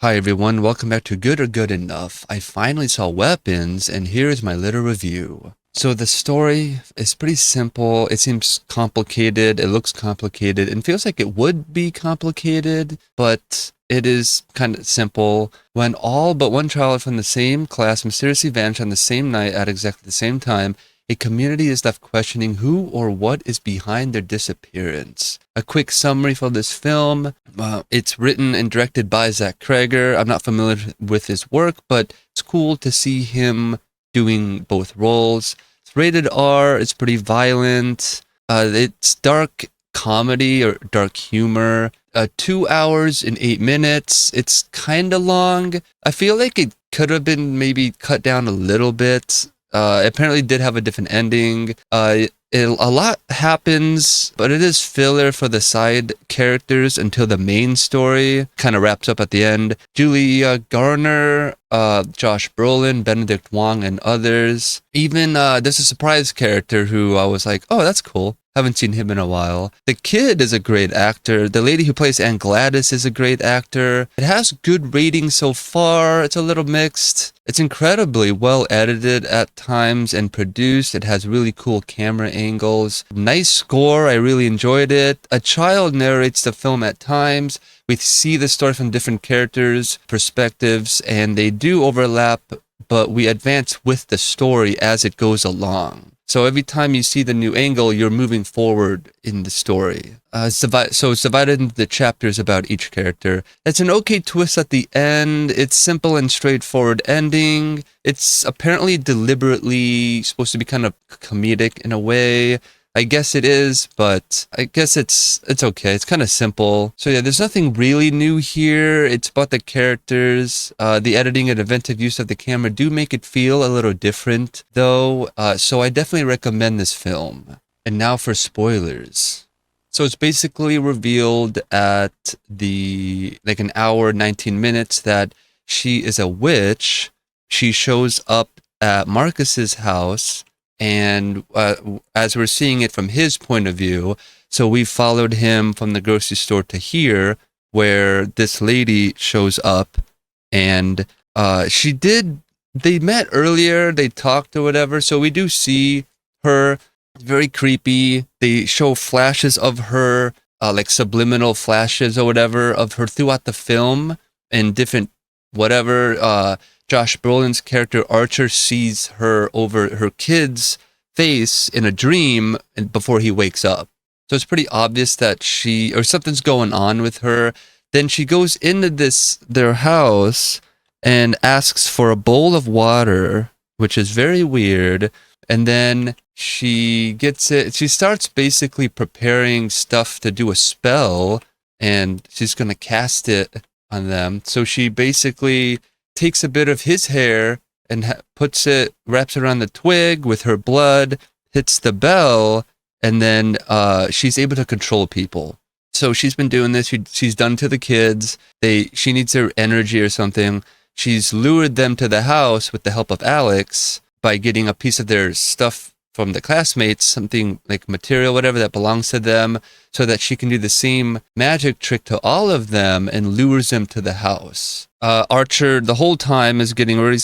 Hi everyone, welcome back to Good or Good Enough. I finally saw Weapons, and here is my little review. So the story is pretty simple. It seems complicated, it looks complicated, and feels like it would be complicated, but it is kind of simple. When all but one child from the same class mysteriously vanish on the same night at exactly the same time, a community is left questioning who or what is behind their disappearance. A quick summary for this film. It's written and directed by Zach Cregger. I'm not familiar with his work, but it's cool to see him doing both roles. It's rated R. It's pretty violent. It's dark comedy or dark humor. 2 hours and 8 minutes. It's kind of long. I feel like it could have been maybe cut down a little bit. Apparently did have a different ending. A lot happens, but it is filler for the side characters until the main story kind of wraps up at the end. Julia Garner, Josh Brolin, Benedict Wong, and others. Even there's a surprise character who I was like, oh, that's cool. Haven't seen him in a while. The kid is a great actor. The lady who plays Aunt Gladys is a great actor. It has good ratings so far. It's a little mixed. It's incredibly well edited at times and produced. It has really cool camera angles. Nice score. I really enjoyed it. A child narrates the film at times. We see the story from different characters' perspectives, and they do overlap, but we advance with the story as it goes along. So every time you see the new angle, you're moving forward in the story. So it's divided into the chapters about each character. It's an okay twist at the end. It's simple and straightforward ending. It's apparently deliberately supposed to be kind of comedic in a way. I guess it is, but I guess it's okay. It's kind of simple. So yeah, there's nothing really new here. It's about the characters. The editing and inventive use of the camera do make it feel a little different, though. So I definitely recommend this film. And now for spoilers. So it's basically revealed at like an hour, 19 minutes that she is a witch. She shows up at Marcus's house. And as we're seeing it from his point of view, so we followed him from the grocery store to here, where this lady shows up, and they met earlier, they talked or whatever, so we do see her. Very creepy. They show flashes of her, like subliminal flashes or whatever, of her throughout the film, and different whatever, Josh Brolin's character Archer sees her over her kid's face in a dream before he wakes up. So it's pretty obvious that something's going on with her. Then she goes into their house and asks for a bowl of water, which is very weird. And then she gets it. She starts basically preparing stuff to do a spell, and she's going to cast it on them. So she basically takes a bit of his hair and wraps it around the twig with her blood, hits the bell, and then she's able to control people. So she's been doing this. She's done to the kids. She needs their energy or something. She's lured them to the house with the help of Alex by getting a piece of their stuff from the classmates, something like material, whatever that belongs to them, so that she can do the same magic trick to all of them and lures them to the house. Archer, the whole time, is getting really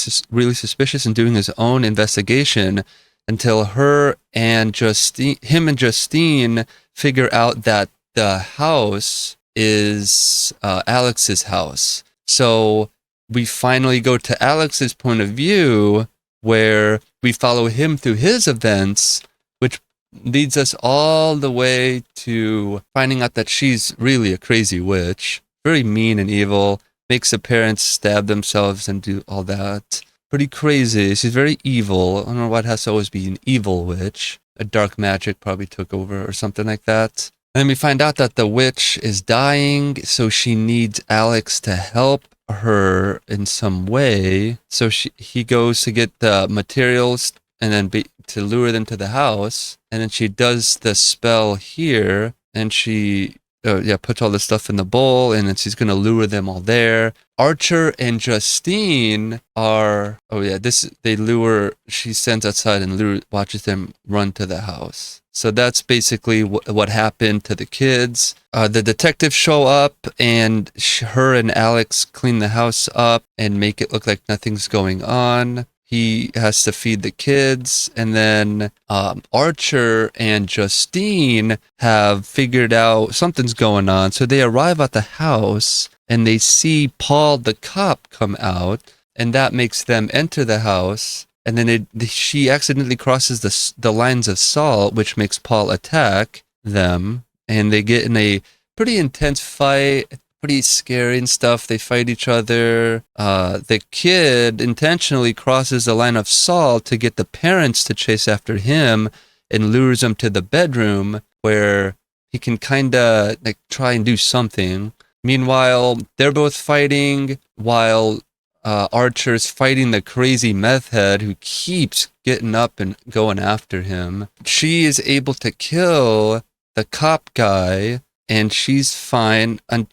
suspicious and doing his own investigation until him and Justine figure out that the house is Alex's house. So we finally go to Alex's point of view, where we follow him through his events, which leads us all the way to finding out that she's really a crazy witch, very mean and evil, makes the parents stab themselves and do all that. Pretty crazy. She's very evil. I don't know why it has to always be an evil witch. A dark magic probably took over or something like that. And then we find out that the witch is dying, so she needs Alex to help her in some way. So he goes to get the materials and then to lure them to the house. And then she does the spell here, and she puts all the stuff in the bowl, and then she's gonna lure them all there. Archer and Justine are, they lure, she sends outside and watches them run to the house. So that's basically what happened to the kids. The detectives show up, and her and Alex clean the house up and make it look like nothing's going on. He has to feed the kids, and then Archer and Justine have figured out something's going on. So they arrive at the house, and they see Paul the cop come out, and that makes them enter the house. And then she accidentally crosses the lines of salt, which makes Paul attack them, and they get in a pretty intense fight. Pretty scary and stuff. They fight each other. The kid intentionally crosses the line of salt to get the parents to chase after him and lures them to the bedroom where he can kind of like try and do something. Meanwhile, they're both fighting while Archer's fighting the crazy meth head who keeps getting up and going after him. She is able to kill the cop guy, and she's fine and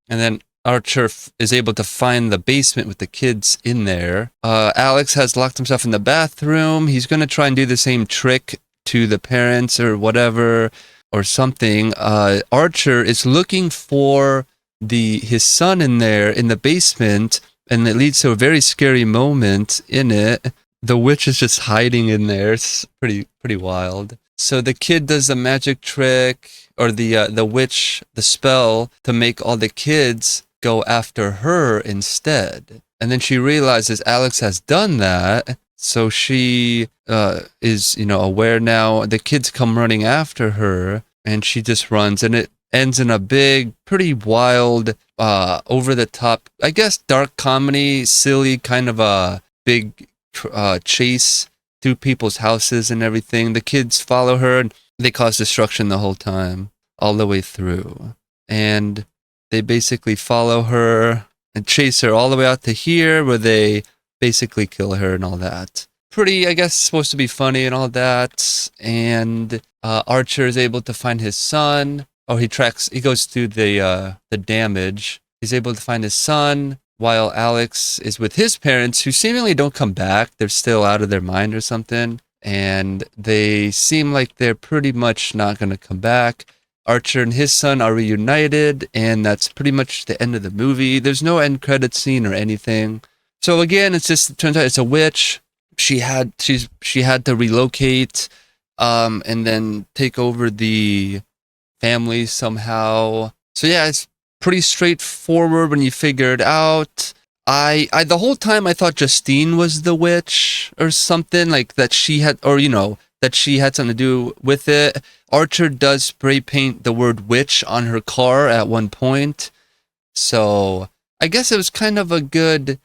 then Archer is able to find the basement with the kids in there. Alex has locked himself in the bathroom. He's going to try and do the same trick to the parents or whatever or something. Archer is looking for his son in there in the basement, and it leads to a very scary moment in it. The witch is just hiding in there. It's pretty wild. So the kid does the magic trick, or the witch, the spell, to make all the kids go after her instead. And then she realizes Alex has done that, so she is, aware now. The kids come running after her, and she just runs, and it ends in a big, pretty wild, over-the-top, I guess, dark comedy, silly kind of a big chase through people's houses and everything. The kids follow her, and they cause destruction the whole time, all the way through. And they basically follow her and chase her all the way out to here, where they basically kill her and all that. Pretty, I guess, supposed to be funny and all that. And Archer is able to find his son. He goes through the damage. He's able to find his son, while Alex is with his parents, who seemingly don't come back. They're still out of their mind or something. And they seem like they're pretty much not going to come back. Archer and his son are reunited, and that's pretty much the end of the movie. There's no end credit scene or anything. So again, it turns out it's a witch. She had to relocate, and then take over the family somehow. So yeah, it's pretty straightforward when you figure it out. I the whole time I thought Justine was the witch or something, like that she had, or that she had something to do with it. Archer does spray paint the word witch on her car at one point. So I guess it was kind of a good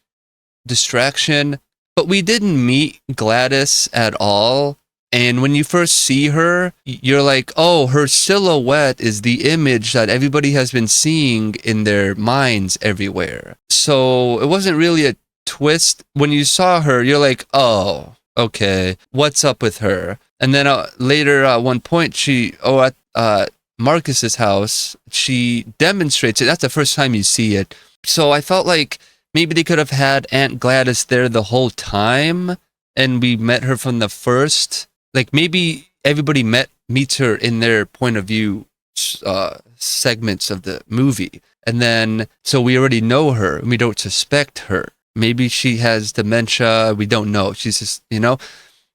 distraction, but we didn't meet Gladys at all. And when you first see her, you're like, oh, her silhouette is the image that everybody has been seeing in their minds everywhere. So it wasn't really a twist. When you saw her, you're like, oh, okay, what's up with her? And then later at one point, at Marcus's house, she demonstrates it. That's the first time you see it. So I felt like maybe they could have had Aunt Gladys there the whole time, and we met her from the first. Like maybe everybody meets her in their point of view segments of the movie. And then, so we already know her and we don't suspect her. Maybe she has dementia. We don't know. She's just,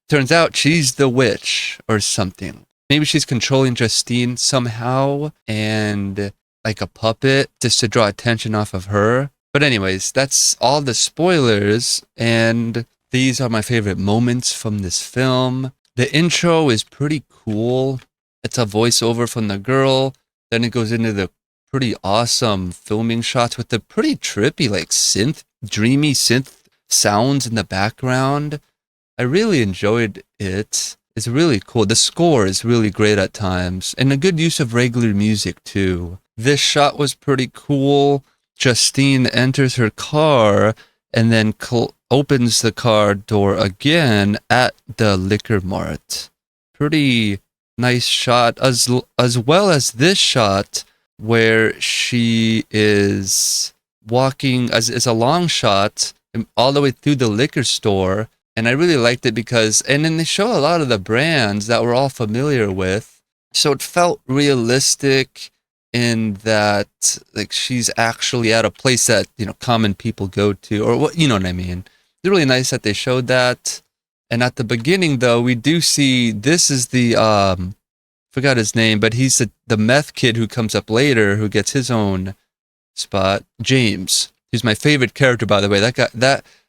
turns out she's the witch or something. Maybe she's controlling Justine somehow and like a puppet just to draw attention off of her. But anyways, that's all the spoilers. And these are my favorite moments from this film. The intro is pretty cool. It's a voiceover from the girl. Then it goes into the pretty awesome filming shots with the pretty trippy, like dreamy synth sounds in the background. I really enjoyed it. It's really cool. The score is really great at times, and a good use of regular music too. This shot was pretty cool. Justine enters her car and then opens the car door again at the liquor mart. Pretty nice shot, as well as this shot where she is walking, as it's a long shot all the way through the liquor store. And I really liked it because, and then they show a lot of the brands that we're all familiar with. So it felt realistic in that, like, she's actually at a place that, common people go to, or what, you know what I mean? It's really nice that they showed that. And at the beginning, though, we do see, this is the, forgot his name, but he's the meth kid who comes up later, who gets his own spot. James. He's my favorite character, by the way.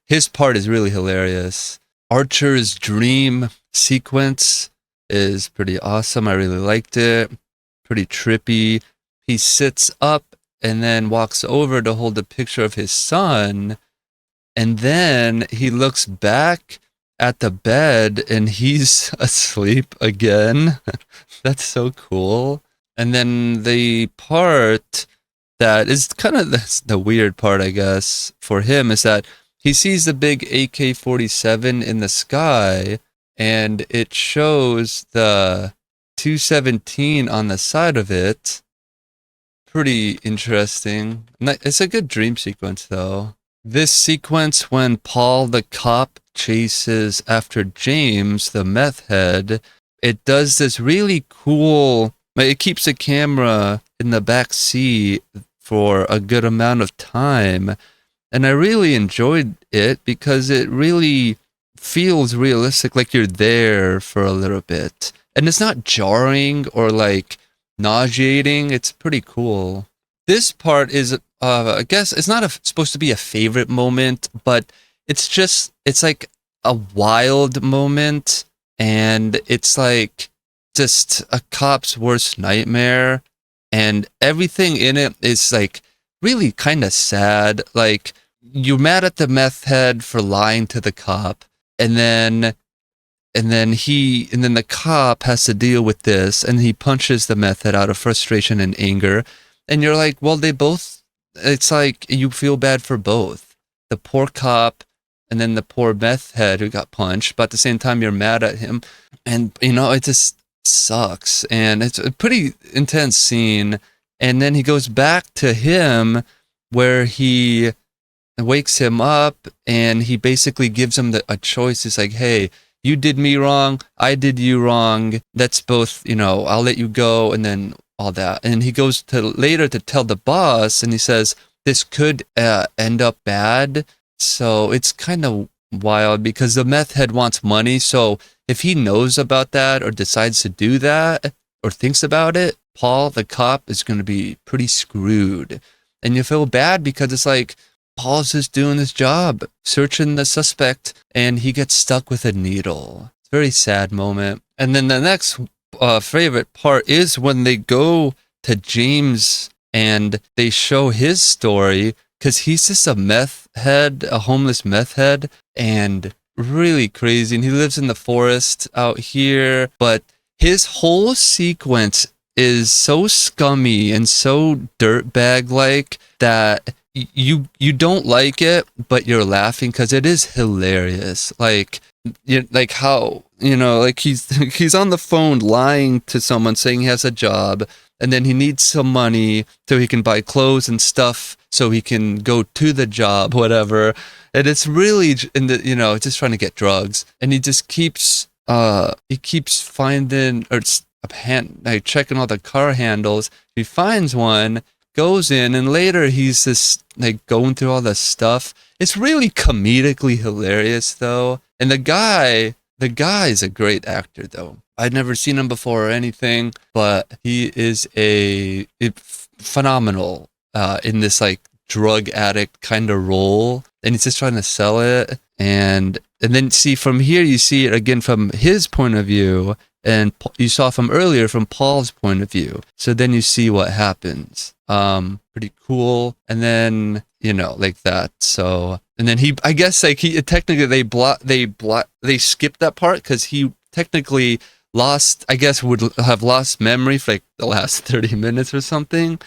His part is really hilarious. Archer's dream sequence is pretty awesome. I really liked it. Pretty trippy. He sits up and then walks over to hold a picture of his son. And then he looks back at the bed and he's asleep again. That's so cool. And then the part that is kind of the weird part, I guess, for him is that he sees the big AK-47 in the sky, and it shows the 217 on the side of it. Pretty interesting. It's a good dream sequence, though. This sequence when Paul the cop chases after James, the meth head, it does this really cool... It keeps the camera in the back seat for a good amount of time. And I really enjoyed it because it really feels realistic, like you're there for a little bit. And it's not jarring or like nauseating. It's pretty cool. This part is, I guess, it's not supposed to be a favorite moment, but it's like a wild moment. And it's like just a cop's worst nightmare. And everything in it is like really kind of sad. Like, you're mad at the meth head for lying to the cop, and then the cop has to deal with this, and he punches the meth head out of frustration and anger. And you're like, well, it's like you feel bad for both. The poor cop and then the poor meth head who got punched, but at the same time you're mad at him. And it just sucks. And it's a pretty intense scene. And then he goes back to him where he wakes him up and he basically gives him a choice. He's like, hey, you did me wrong, I did you wrong, that's both, I'll let you go, and then all that. And he goes to later to tell the boss, and he says this could end up bad. So it's kind of wild because the meth head wants money. So if he knows about that or decides to do that or thinks about it, Paul the cop is going to be pretty screwed. And you feel bad because it's like, Paul's just doing his job, searching the suspect, and he gets stuck with a needle. It's a very sad moment. And then the next favorite part is when they go to James and they show his story, because he's just a meth head, a homeless meth head, and really crazy. And he lives in the forest out here, but his whole sequence is so scummy and so dirtbag-like that you don't like it, but you're laughing because it is hilarious. Like how, like he's on the phone lying to someone saying he has a job, and then he needs some money so he can buy clothes and stuff so he can go to the job, whatever. And it's really just trying to get drugs, and he just keeps finding or checking all the car handles. He finds one, goes in, and later he's just like going through all this stuff. It's really comedically hilarious though. And the guy is a great actor though. I'd never seen him before or anything, but he is phenomenal in this like drug addict kind of role, and he's just trying to sell it. And then see from here, you see it again from his point of view, and you saw from earlier from Paul's point of view. So then you see what happens. Pretty cool. And then, like that. So, and then I guess like technically they skipped that part because he technically would have lost memory for like the last 30 minutes or something.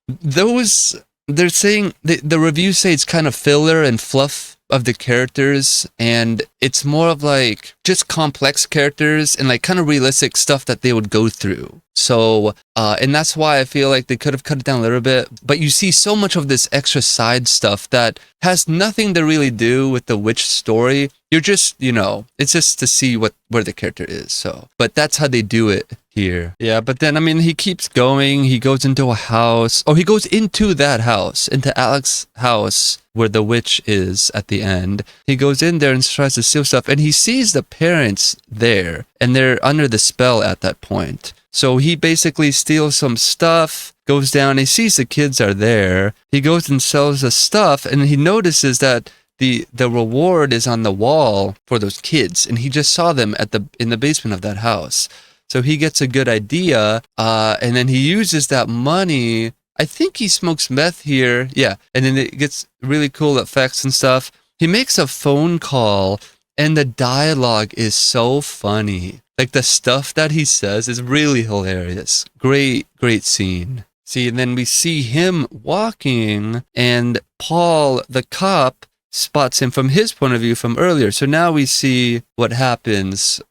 They're saying, the reviews say it's kind of filler and fluff of the characters, and it's more of like just complex characters and like kind of realistic stuff that they would go through. So, and that's why I feel like they could have cut it down a little bit, but you see so much of this extra side stuff that has nothing to really do with the witch story. You're just, it's just to see where the character is. So, but that's how they do it here. Yeah, but then, I mean, he keeps going. He goes into a house. Oh, he goes into that house, into Alex's house where the witch is at the end. He goes in there and tries to steal stuff, and he sees the parents there, and they're under the spell at that point. So he basically steals some stuff, goes down, he sees the kids are there. He goes and sells the stuff, and he notices that the reward is on the wall for those kids, and he just saw them in the basement of that house. So he gets a good idea, and then he uses that money. I think he smokes meth here. Yeah, and then it gets really cool effects and stuff. He makes a phone call, and the dialogue is so funny. Like, the stuff that he says is really hilarious. Great scene. See, and then we see him walking, and Paul, the cop, spots him from his point of view from earlier. So now we see what happened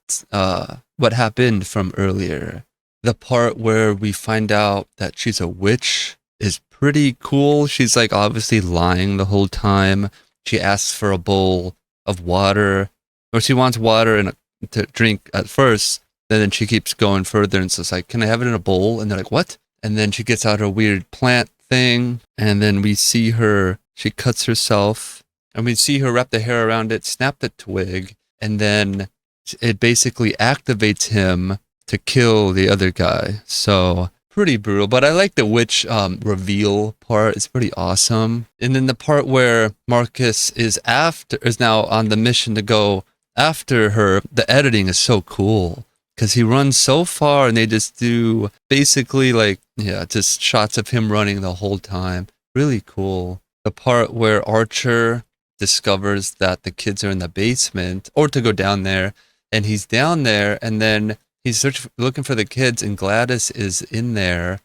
from earlier. The part where we find out that she's a witch is pretty cool. She's like obviously lying the whole time. She asks for a bowl of water, or she wants water to drink at first, and then she keeps going further, and so it's like, can I have it in a bowl? And they're like, what? And then she gets out her weird plant thing, and then we see her, she cuts herself, and we see her wrap the hair around it, snap the twig, and then it basically activates him to kill the other guy. So pretty brutal, but I like the witch reveal part. It's pretty awesome. And then the part where Marcus is now on the mission to go after her, the editing is so cool because he runs so far, and they just do basically just shots of him running the whole time. Really cool. The part where Archer discovers that the kids are in the basement, or to go down there, and he's down there, and then he's looking for the kids, and Gladys is in there.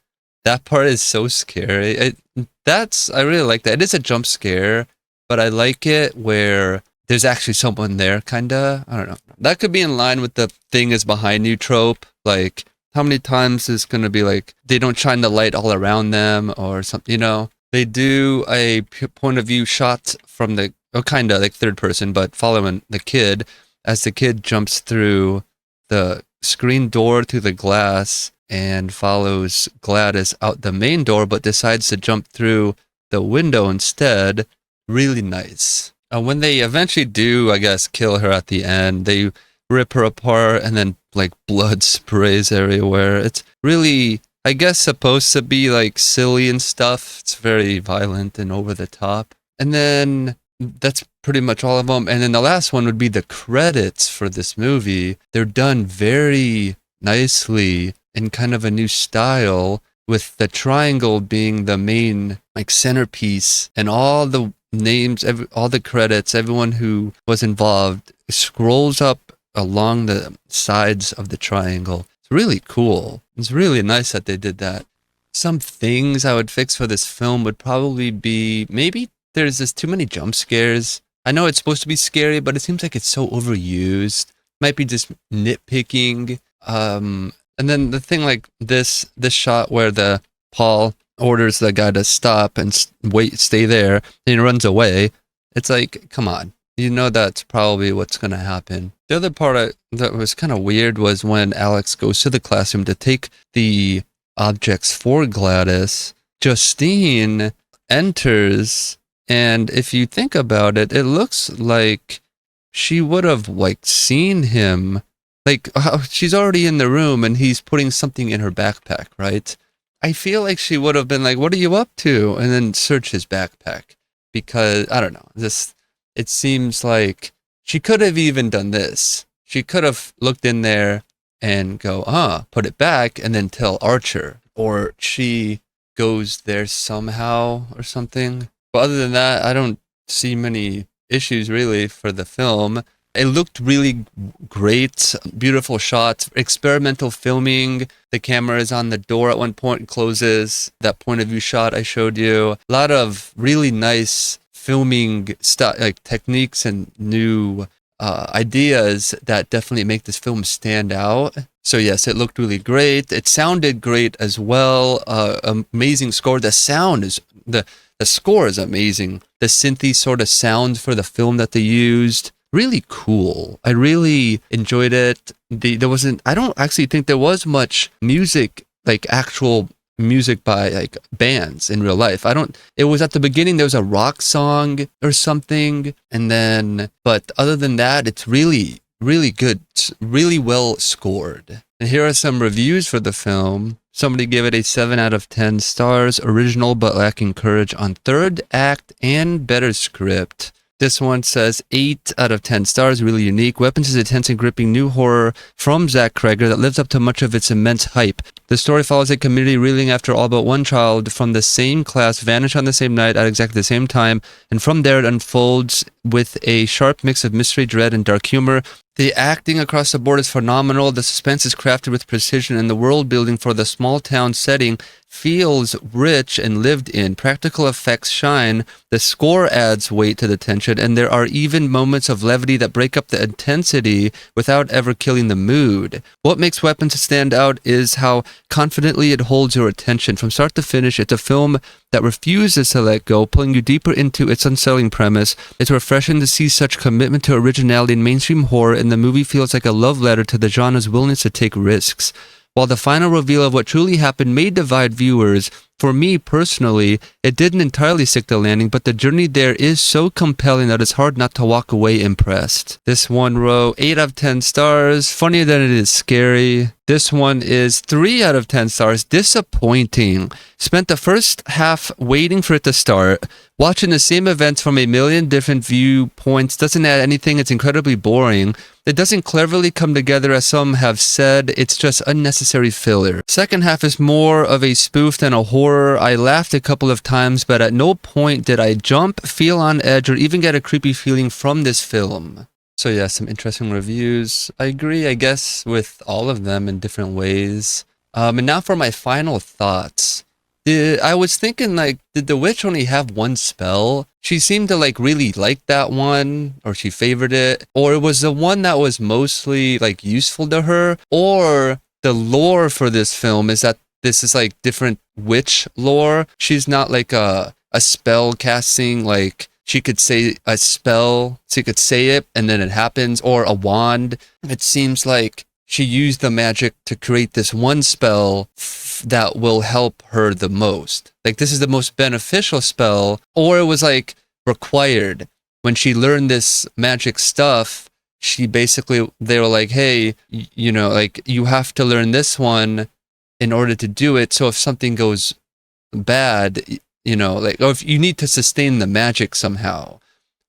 That part is so scary. I really like that. It is a jump scare, but I like it where there's actually someone there, kinda. I don't know. That could be in line with the thing is behind you trope. Like, how many times is going to be like, they don't shine the light all around them or something, They do a point of view shot from kind of like third person, but following the kid as the kid jumps through the screen door through the glass and follows Gladys out the main door, but decides to jump through the window instead. Really nice. When they eventually do, I guess, kill her at the end, they rip her apart, and then like blood sprays everywhere. It's really, I guess, supposed to be like silly and stuff. It's very violent and over the top. And then that's pretty much all of them. And then the last one would be the credits for this movie. They're done very nicely in kind of a new style, with the triangle being the main like centerpiece, and all the names, all the credits, everyone who was involved scrolls up along the sides of the triangle. It's really cool. It's really nice that they did that. Some things I would fix for this film would probably be, maybe there's just too many jump scares. I know it's supposed to be scary, but it seems like it's so overused. Might be just nitpicking. And then the thing like this shot where Paul orders the guy to stop and stay there, and he runs away. It's like, come on. That's probably what's going to happen. The other part that was kind of weird was when Alex goes to the classroom to take the objects for Gladys. Justine enters, and if you think about it, it looks like she would have seen him. Like, she's already in the room and he's putting something in her backpack, right? I feel like she would have been like, what are you up to? And then search his backpack. Because, I don't know, it seems like she could have even done this. She could have looked in there and go, put it back, and then tell Archer. Or she goes there somehow or something. But other than that, I don't see many issues really for the film. It looked really great, beautiful shots, experimental filming. The camera is on the door at one point and closes. That point of view shot I showed you. A lot of really nice filming like techniques and new ideas that definitely make this film stand out. So yes, it looked really great. It sounded great as well. Amazing score. The sound is the score is amazing. The synthy sort of sound for the film that they used, really cool. I really enjoyed it. There wasn't. I don't actually think there was much music, like actual music by like bands in real life. It was at the beginning, there was a rock song or something, and then, but other than that, it's really, really good. It's really well scored. And here are some reviews for the film. Somebody gave it a 7 out of 10 stars, original but lacking courage on third act and better script. This one says 8 out of 10 stars, really unique. Weapons is a tense and gripping new horror from Zach Cregger that lives up to much of its immense hype. The story follows a community reeling after all but one child from the same class vanish on the same night at exactly the same time, and from there it unfolds with a sharp mix of mystery, dread, and dark humor. The acting across the board is phenomenal. The suspense is crafted with precision, and the world building for the small town setting feels rich and lived in. Practical effects shine. The score adds weight to the tension, and there are even moments of levity that break up the intensity without ever killing the mood. What makes Weapons stand out is how confidently it holds your attention. From start to finish, it's a film that refuses to let go, pulling you deeper into its unsettling premise. It's refreshing to see such commitment to originality in mainstream horror, and the movie feels like a love letter to the genre's willingness to take risks. While the final reveal of what truly happened may divide viewers, for me personally, it didn't entirely stick the landing, but the journey there is so compelling that it's hard not to walk away impressed. This one wrote 8 out of 10 stars, funnier than it is scary. This one is 3 out of 10 stars, disappointing. Spent the first half waiting for it to start. Watching the same events from a million different viewpoints doesn't add anything. It's incredibly boring. It doesn't cleverly come together as some have said. It's just unnecessary filler. Second half is more of a spoof than a horror. I laughed a couple of times, but at no point did I jump, feel on edge, or even get a creepy feeling from this film. So yeah, some interesting reviews. I agree, I guess, with all of them in different ways. And now for my final thoughts. I was thinking, like, did the witch only have one spell? She seemed to, like, really like that one, or she favored it. Or it was the one that was mostly, like, useful to her. Or the lore for this film is that this is, like, different witch lore. She's not, like, a spell casting, like, she could say a spell, she could say it, and then it happens. Or a wand. It seems like she used the magic to create this one spell that will help her the most. Like, this is the most beneficial spell, or it was like required. When she learned this magic stuff, she basically, they were like, hey, you know, like, you have to learn this one in order to do it. So if something goes bad, you know, like, or if you need to sustain the magic somehow.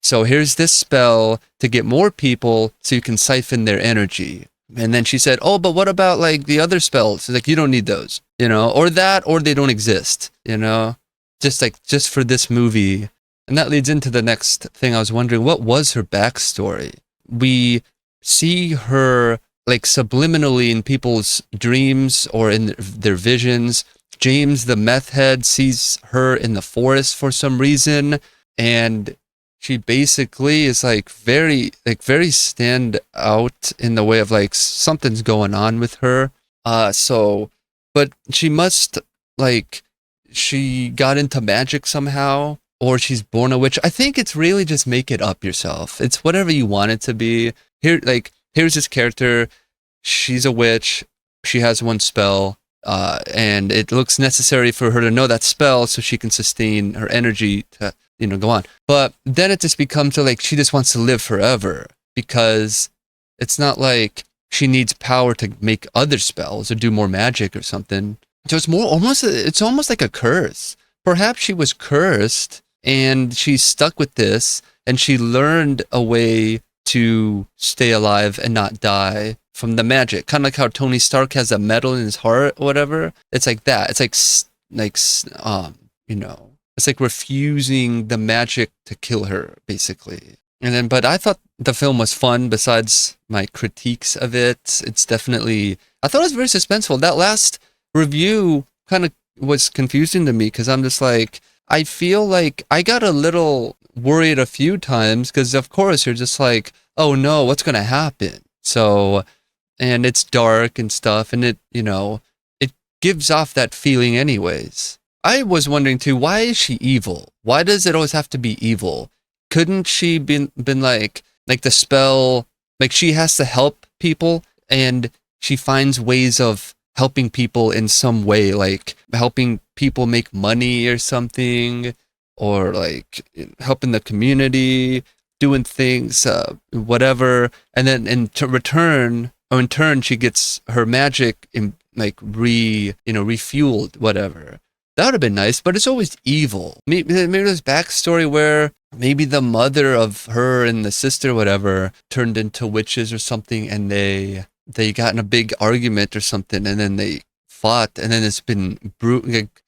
So here's this spell to get more people so you can siphon their energy. And then she said, oh, but what about, like, the other spells? It's like, you don't need those, you know, or that, or they don't exist, you know, just for this movie. And that leads into the next thing. I was wondering, what was her backstory? We see her, like, subliminally in people's dreams or in their visions. James, the meth head, sees her in the forest for some reason, and she basically is very stand out in the way of, like, something's going on with her. But she must, like, she got into magic somehow, or she's born a witch. I think it's really just make it up yourself. It's whatever you want it to be. Here, like, here's this character. She's a witch. She has one spell. And it looks necessary for her to know that spell so she can sustain her energy to, you know, go on. But then it just becomes like she just wants to live forever, because it's not like she needs power to make other spells or do more magic or something. So it's almost like a curse. Perhaps she was cursed and she's stuck with this, and she learned a way to stay alive and not die from the magic. Kind of like how Tony Stark has a metal in his heart or whatever. It's like that. It's like you know, it's like refusing the magic to kill her, basically. And then, but I thought the film was fun. Besides my critiques of it, it's definitely, I thought it was very suspenseful. That last review kind of was confusing to me, because I'm just like, I feel like I got a little worried a few times because, of course, you're just like, oh no, what's going to happen? So, and it's dark and stuff, and it gives off that feeling anyways. I was wondering too, why is she evil? Why does it always have to be evil? Couldn't she been like the spell, like she has to help people and she finds ways of helping people in some way, like helping people make money or something, or like helping the community, doing things, whatever. And then in turn, she gets her magic refueled, whatever. That would have been nice, but it's always evil. Maybe there's backstory where maybe the mother of her and the sister, whatever, turned into witches or something, and they got in a big argument or something, and then they fought, and then it's been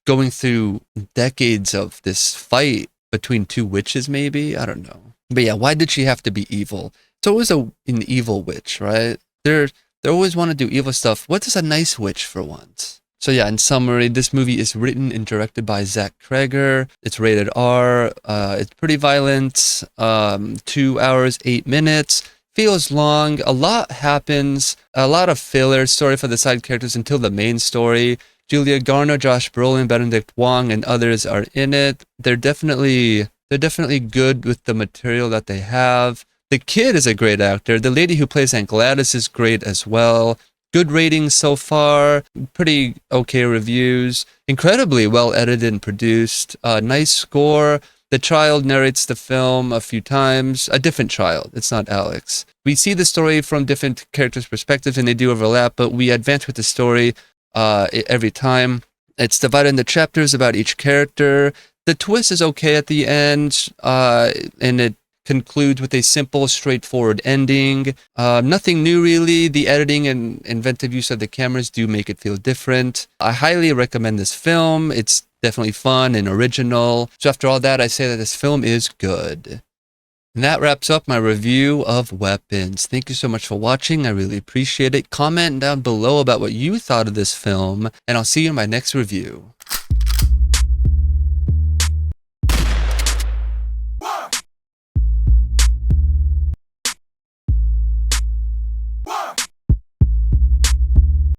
going through decades of this fight between two witches, maybe? I don't know. But yeah, why did she have to be evil? It's always an evil witch, right? They always want to do evil stuff. What is a nice witch for once? So yeah, in summary, this movie is written and directed by Zach Cregger. It's rated R. It's pretty violent. 2 hours, 8 minutes. Feels long. A lot happens. A lot of filler story for the side characters until the main story. Julia Garner, Josh Brolin, Benedict Wong, and others are in it. They're definitely good with the material that they have. The kid is a great actor. The lady who plays Aunt Gladys is great as well. Good ratings so far, pretty okay reviews, incredibly well edited and produced, nice score. The child narrates the film a few times, a different child, it's not Alex. We see the story from different characters' perspectives and they do overlap, but we advance with the story every time. It's divided into chapters about each character. The twist is okay at the end, and it concludes with a simple, straightforward ending. Nothing new really. The editing and inventive use of the cameras do make it feel different. I highly recommend this film. It's definitely fun and original. So after all that, I say that this film is good. And that wraps up my review of Weapons. Thank you so much for watching. I really appreciate it. Comment down below about what you thought of this film, and I'll see you in my next review.